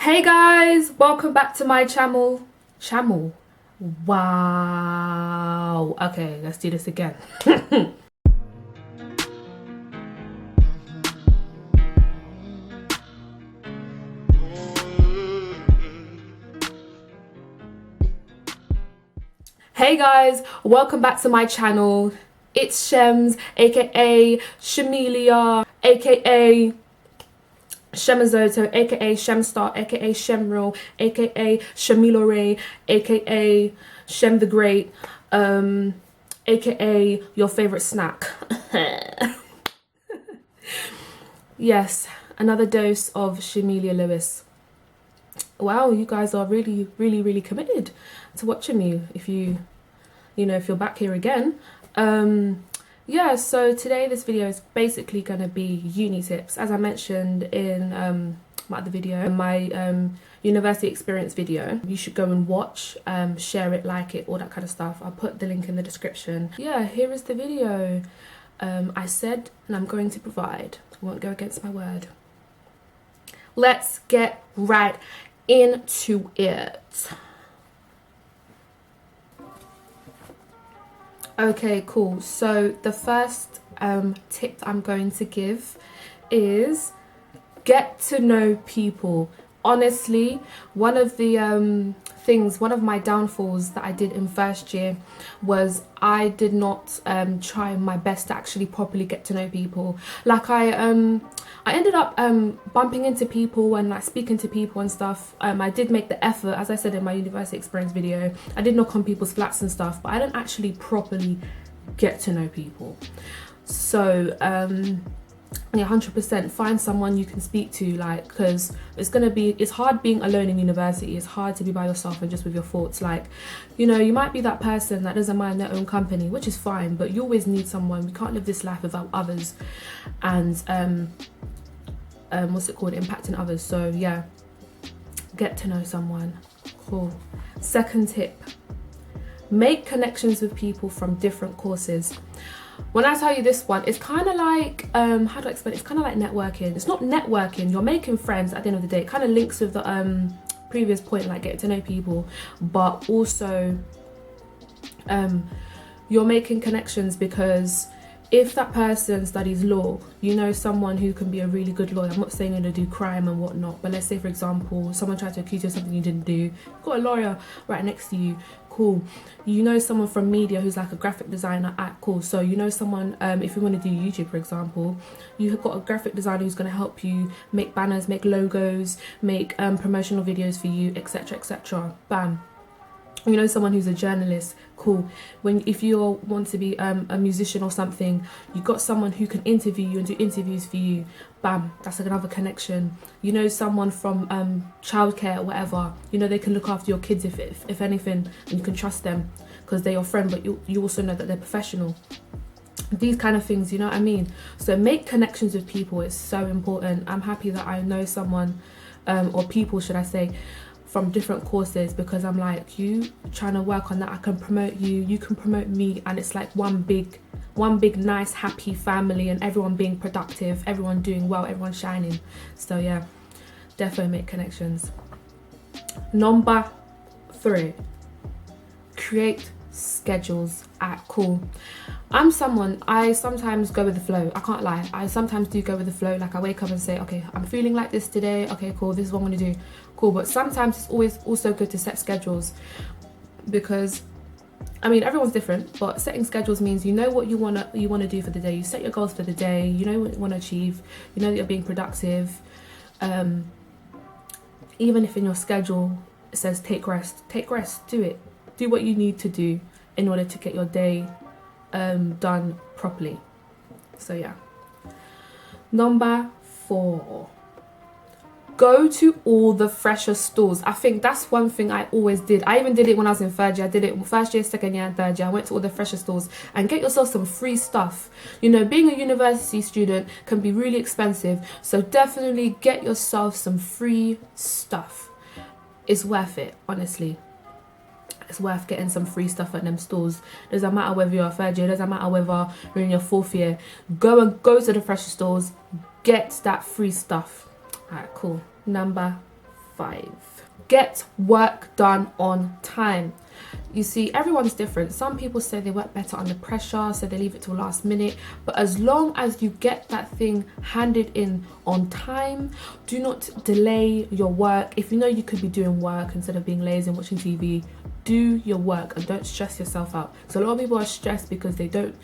Hey guys, welcome back to my channel. Wow. Okay, let's do this again. Hey guys, welcome back to my channel. It's Shems, aka Shamelia, aka Shemazoto, aka Shemstar, aka Shemril, aka Shamilore, aka Shem the Great, aka your favorite snack. Yes, another dose of Shamelia Lewis. Wow, you guys are really committed to watching me. If you're back here again. Yeah, so today this video is basically going to be uni tips. As I mentioned in my other video, my university experience video, you should go and watch, share it, like it, all that kind of stuff. I'll put the link in the description. Yeah, here is the video. I said and I'm going to provide. I won't go against my word. Let's get right into it. Okay, cool. So the first tip I'm going to give is get to know people. Honestly, one of my downfalls that I did in first year was I did not try my best to actually properly get to know people. Like I ended up bumping into people and like speaking to people and stuff. I did make the effort, as I said in my university experience video. I did knock on people's flats and stuff, but I didn't actually properly get to know people. So yeah, 100% find someone you can speak to, like, because it's hard being alone in university. It's hard to be by yourself and just with your thoughts. Like, you might be that person that doesn't mind their own company, which is fine, but you always need someone. We can't live this life without others and what's it called, impacting others. So yeah, get to know someone. Cool. Second tip, make connections with people from different courses. When I tell you this one, it's kind of like how do I explain it? It's kind of like networking. It's not networking, you're making friends at the end of the day. It kind of links with the previous point, like getting to know people, but also you're making connections because if that person studies law, you know someone who can be a really good lawyer. I'm not saying you're going to do crime and whatnot, but let's say, for example, someone tried to accuse you of something you didn't do. You've got a lawyer right next to you. Cool. You know someone from media who's like a graphic designer. Cool. So you know someone, if you want to do YouTube, for example, you've got a graphic designer who's going to help you make banners, make logos, make promotional videos for you, etc. Bam. You know someone who's a journalist. Cool. If you want to be a musician or something, you got someone who can interview you and do interviews for you. Bam, that's like another connection. You know someone from childcare or whatever, they can look after your kids if anything, and you can trust them because they're your friend, but you also know that they're professional. These kind of things, you know what I mean? So make connections with people. It's so important. I'm happy that I know someone or people, should I say, from different courses, because I'm like, you trying to work on that, I can promote you, you can promote me, and it's like one big nice happy family, and everyone being productive, everyone doing well, everyone shining. So yeah, definitely make connections. Number 3, create schedules. Cool. I'm someone, I sometimes go with the flow. I can't lie, I sometimes do go with the flow. Like I wake up and say, okay, I'm feeling like this today, okay, cool, this is what I'm gonna do. Cool. But sometimes it's always also good to set schedules, because I mean, everyone's different, but setting schedules means you know what you wanna do for the day. You set your goals for the day, you know what you want to achieve, you know that you're being productive. Even if in your schedule it says take rest, do it. Do what you need to do in order to get your day done properly. So yeah. Number 4, go to all the fresher stores. I think that's one thing I always did. I even did it when I was in third year. I did it first year, second year, and third year. I went to all the fresher stores and get yourself some free stuff. Being a university student can be really expensive, so definitely get yourself some free stuff. It's worth it, honestly. It's worth getting some free stuff at them stores. Doesn't matter whether you're a third year, doesn't matter whether you're in your 4th year. Go to the fresher stores, get that free stuff. Alright, cool. Number 5. Get work done on time. You see, everyone's different. Some people say they work better under pressure, so they leave it till last minute. But as long as you get that thing handed in on time, do not delay your work. If you know you could be doing work instead of being lazy and watching TV, do your work and don't stress yourself out. So a lot of people are stressed because they don't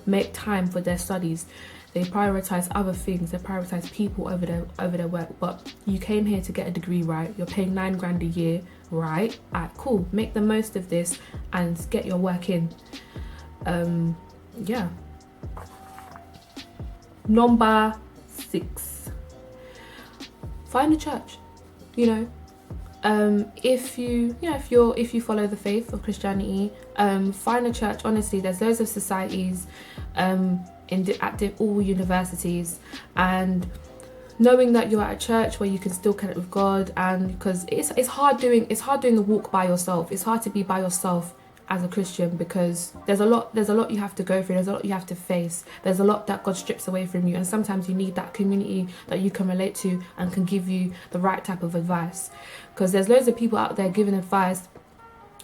make time for their studies. They prioritize other things. They prioritize people over their work. But you came here to get a degree, right? You're paying 9 grand a year, right? Alright, cool. Make the most of this and get your work in. Yeah. Number 6. Find a church. You know, if you follow the faith of Christianity, find a church. Honestly, there's loads of societies at all universities, and knowing that you're at a church where you can still connect with God, and because it's hard doing the walk by yourself. It's hard to be by yourself as a Christian because there's a lot you have to go through. There's a lot you have to face. There's a lot that God strips away from you, and sometimes you need that community that you can relate to and can give you the right type of advice, because there's loads of people out there giving advice,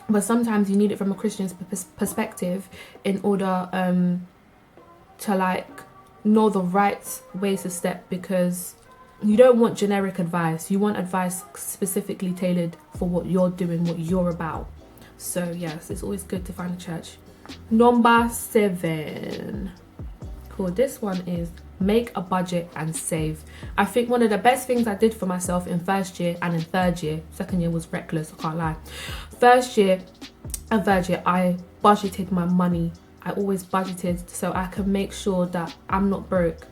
but sometimes you need it from a Christian's perspective in order to like know the right ways to step, because you don't want generic advice. You want advice specifically tailored for what you're doing, what you're about. So yes, it's always good to find a church. Number 7. Cool. This one is make a budget and save. I think one of the best things I did for myself in first year and in third year, second year was reckless, I can't lie. First year and third year, I budgeted my money. I always budgeted so I can make sure that I'm not broke,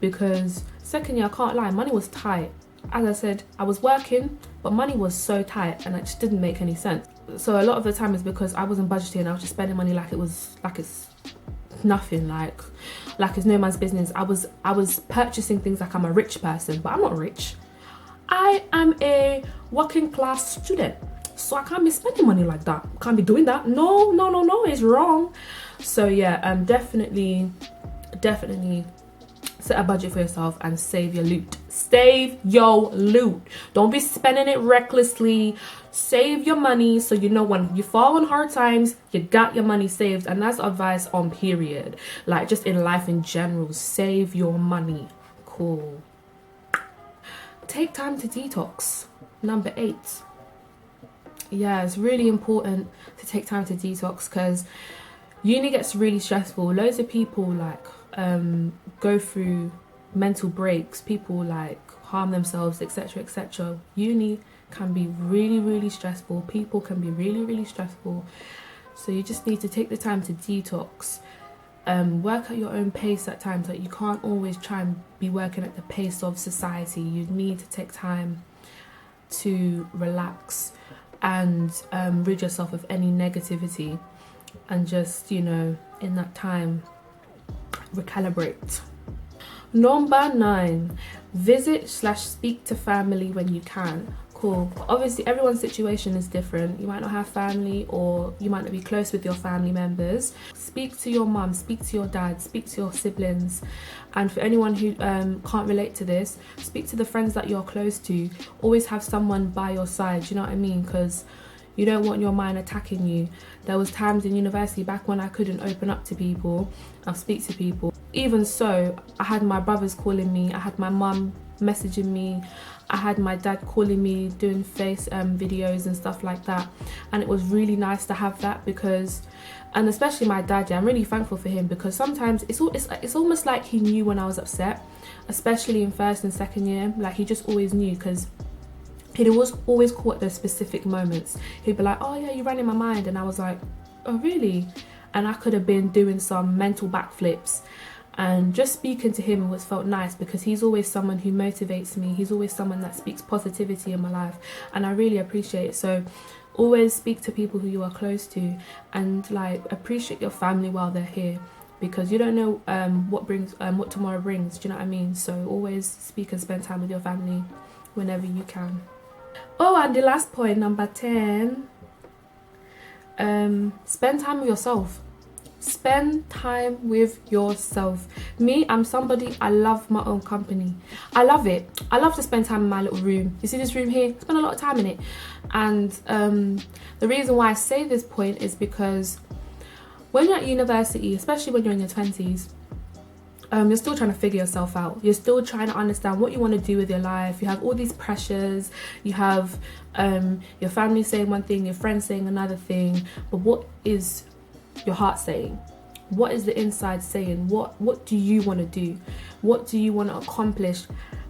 because second year, I can't lie, money was tight. As I said, I was working, but money was so tight and it just didn't make any sense. So a lot of the time is because I wasn't budgeting. I was just spending money like it's nothing, like it's no man's business. I was purchasing things like I'm a rich person, but I'm not rich. I am a working class student, so I can't be spending money like that. Can't be doing that. No, it's wrong. So yeah, definitely set a budget for yourself and save your loot. Save your loot. Don't be spending it recklessly. Save your money so you know when you fall on hard times, you got your money saved. And that's advice on period. Like just in life in general, save your money. Cool. Take time to detox. Number 8. Yeah, it's really important to take time to detox because uni gets really stressful. Loads of people like go through mental breaks. People like harm themselves, etc., etc. Uni can be really stressful. People can be really stressful. So you just need to take the time to detox. Work at your own pace at times. Like you can't always try and be working at the pace of society. You need to take time to relax and rid yourself of any negativity, and just, you know, in that time recalibrate. Number 9, visit/speak to family when you can. Cool. Obviously everyone's situation is different. You might not have family, or you might not be close with your family members. Speak to your mum, speak to your dad, speak to your siblings. And for anyone who can't relate to this, speak to the friends that you're close to. Always have someone by your side, you know what I mean? Because you don't want your mind attacking you. There was times in university back when I couldn't open up to people, I'll speak to people. Even so, I had my brothers calling me, I had my mum messaging me, I had my dad calling me, doing face videos and stuff like that. And it was really nice to have that, because, and especially my dad, yeah, I'm really thankful for him, because sometimes it's almost like he knew when I was upset, especially in first and second year. Like he just always knew, because he'd always call at those specific moments. He'd be like, oh yeah, you ran in my mind. And I was like, oh really? And I could have been doing some mental backflips. And just speaking to him was felt nice, because he's always someone who motivates me. He's always someone that speaks positivity in my life, and I really appreciate it. So always speak to people who you are close to, and like appreciate your family while they're here, because you don't know what tomorrow brings. Do you know what I mean? So always speak and spend time with your family whenever you can. Oh, and the last point, number 10, spend time with yourself. Spend time with yourself. Me, I'm somebody, I love my own company. I love it. I love to spend time in my little room. You see this room here? Spend a lot of time in it. And the reason why I say this point is because when you're at university, especially when you're in your 20s, you're still trying to figure yourself out. You're still trying to understand what you want to do with your life. You have all these pressures. You have your family saying one thing, your friends saying another thing. But what is your heart saying? What is the inside saying? What do you want to do? What do you want to accomplish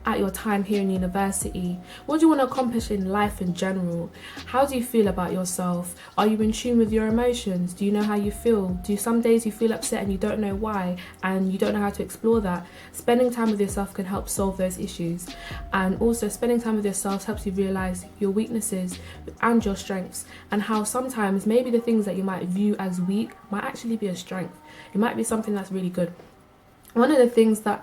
at your time here in university? What do you want to accomplish in life in general? How do you feel about yourself? Are you in tune with your emotions? Do you know how you feel? Do some days you feel upset and you don't know why, and you don't know how to explore that? Spending time with yourself can help solve those issues. And also spending time with yourself helps you realize your weaknesses and your strengths, and how sometimes maybe the things that you might view as weak might actually be a strength. It might be something that's really good. One of the things that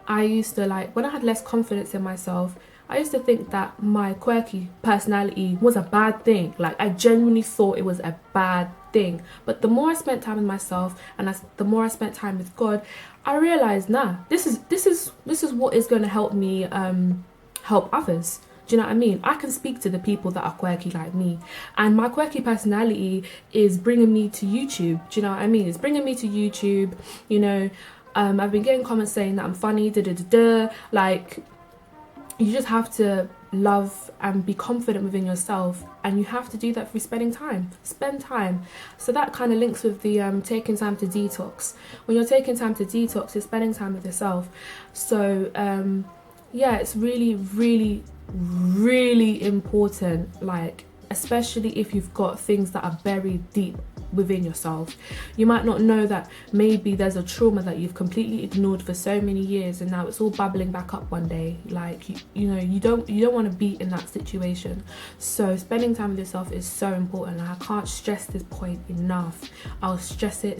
I used to, like, when I had less confidence in myself, I used to think that my quirky personality was a bad thing. Like, I genuinely thought it was a bad thing. But the more I spent time with myself, and the more I spent time with God, I realized, nah, this is what is going to help me help others. Do you know what I mean? I can speak to the people that are quirky like me, and my quirky personality is bringing me to YouTube. Do you know what I mean? It's bringing me to YouTube. You know, I've been getting comments saying that I'm funny, like, you just have to love and be confident within yourself, and you have to do that through spend time. So that kind of links with the taking time to detox. When you're taking time to detox, you're spending time with yourself. So yeah, it's really, really, really important, like, especially if you've got things that are buried deep within yourself. You might not know that maybe there's a trauma that you've completely ignored for so many years, and now it's all bubbling back up one day. Like, you know, you don't want to be in that situation. So spending time with yourself is so important, and I can't stress this point enough. I'll stress it.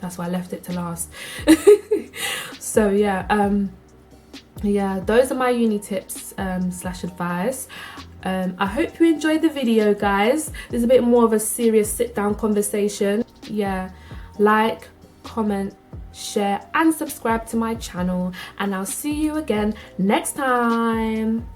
That's why I left it to last. So yeah, those are my uni tips slash advice. I hope you enjoyed the video, guys. There's a bit more of a serious sit down conversation. Yeah, like, comment, share and subscribe to my channel, and I'll see you again next time.